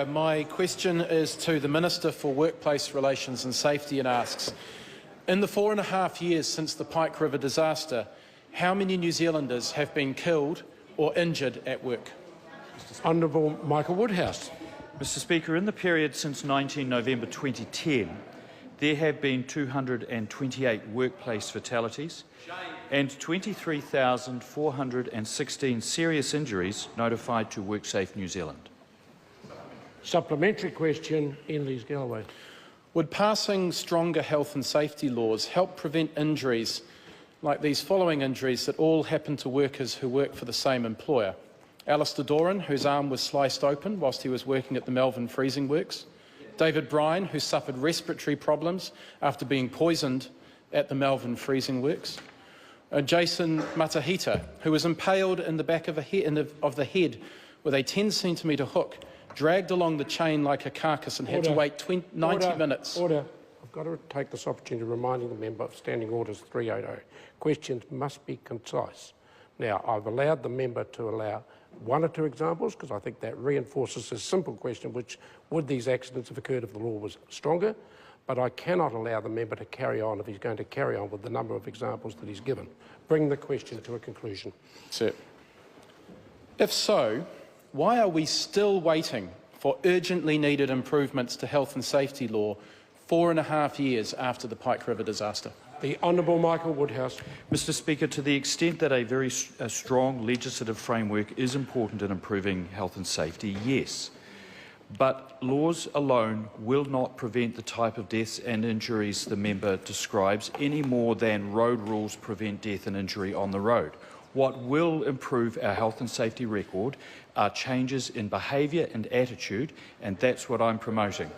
My question is to the Minister for Workplace Relations and Safety and asks, in the 4.5 years since the Pike River disaster, how many New Zealanders have been killed or injured at work? Honourable Michael Woodhouse. Mr Speaker, in the period since 19 November 2010, there have been 228 workplace fatalities and 23,416 serious injuries notified to WorkSafe New Zealand. Supplementary question, Iain Lees-Galloway. Would passing stronger health and safety laws help prevent injuries like these following injuries that all happen to workers who work for the same employer? Alistair Doran, whose arm was sliced open whilst he was working at the Melbourne Freezing Works. David Bryan, who suffered respiratory problems after being poisoned at the Melbourne Freezing Works. Jason Matahita, who was impaled in the back of the head with a 10-centimetre hook, dragged along the chain like a carcass and had to wait 90 minutes. Order. I've got to take this opportunity reminding the member of Standing Orders 380. Questions must be concise. Now, I've allowed the member to allow one or two examples because I think that reinforces a simple question, which would these accidents have occurred if the law was stronger? But I cannot allow the member to carry on if he's going to carry on with the number of examples that he's given. Bring the question to a conclusion. Sir. If so, why are we still waiting for urgently needed improvements to health and safety law 4.5 years after the Pike River disaster? The Honourable Michael Woodhouse. Mr Speaker, to the extent that a very strong legislative framework is important in improving health and safety, yes. But laws alone will not prevent the type of deaths and injuries the member describes any more than road rules prevent death and injury on the road. What will improve our health and safety record are changes in behaviour and attitude, and that's what I'm promoting.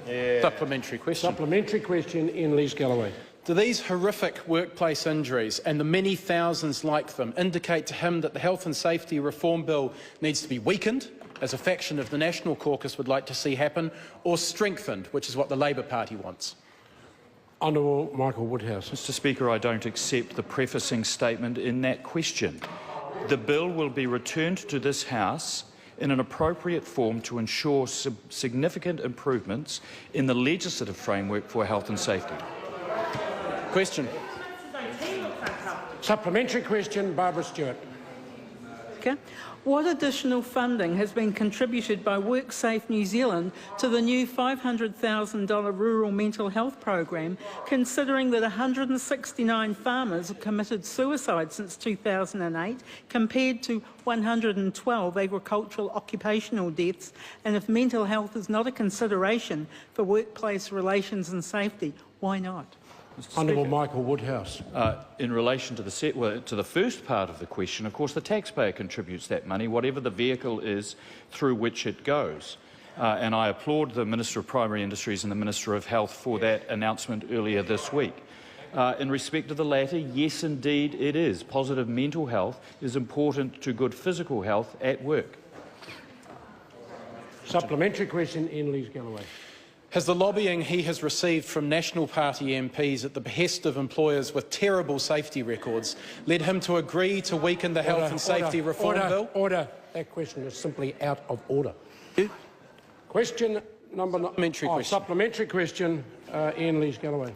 Supplementary question. Supplementary question, Iain Lees-Galloway. Do these horrific workplace injuries and the many thousands like them indicate to him that the Health and Safety Reform Bill needs to be weakened, as a faction of the National Caucus would like to see happen, or strengthened, which is what the Labour Party wants? Honourable Michael Woodhouse. Mr Speaker, I don't accept the prefacing statement in that question. The bill will be returned to this House in an appropriate form to ensure significant improvements in the legislative framework for health and safety. Question. Supplementary question, Barbara Stewart. What additional funding has been contributed by WorkSafe New Zealand to the new $500,000 rural mental health program, considering that 169 farmers have committed suicide since 2008, compared to 112 agricultural occupational deaths, and if mental health is not a consideration for workplace relations and safety, why not? Honourable Michael Woodhouse. In relation to the first part of the question, of course, the taxpayer contributes that money, whatever the vehicle is through which it goes. And I applaud the Minister of Primary Industries and the Minister of Health for that announcement earlier this week. In respect to the latter, yes, indeed, it is. Positive mental health is important to good physical health at work. Supplementary question, Iain Lees-Galloway. Has the lobbying he has received from National Party MPs at the behest of employers with terrible safety records led him to agree to weaken the Health and Safety Reform Bill? Order. That question is simply out of order. Question number 9. Supplementary question, Iain Lees-Galloway.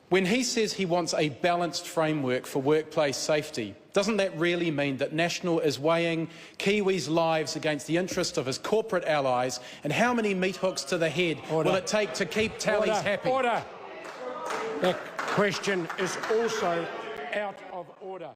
When he says he wants a balanced framework for workplace safety, doesn't that really mean that National is weighing Kiwis' lives against the interest of his corporate allies, and how many meat hooks to the head will it take to keep tallies happy? Order. That question is also out of order.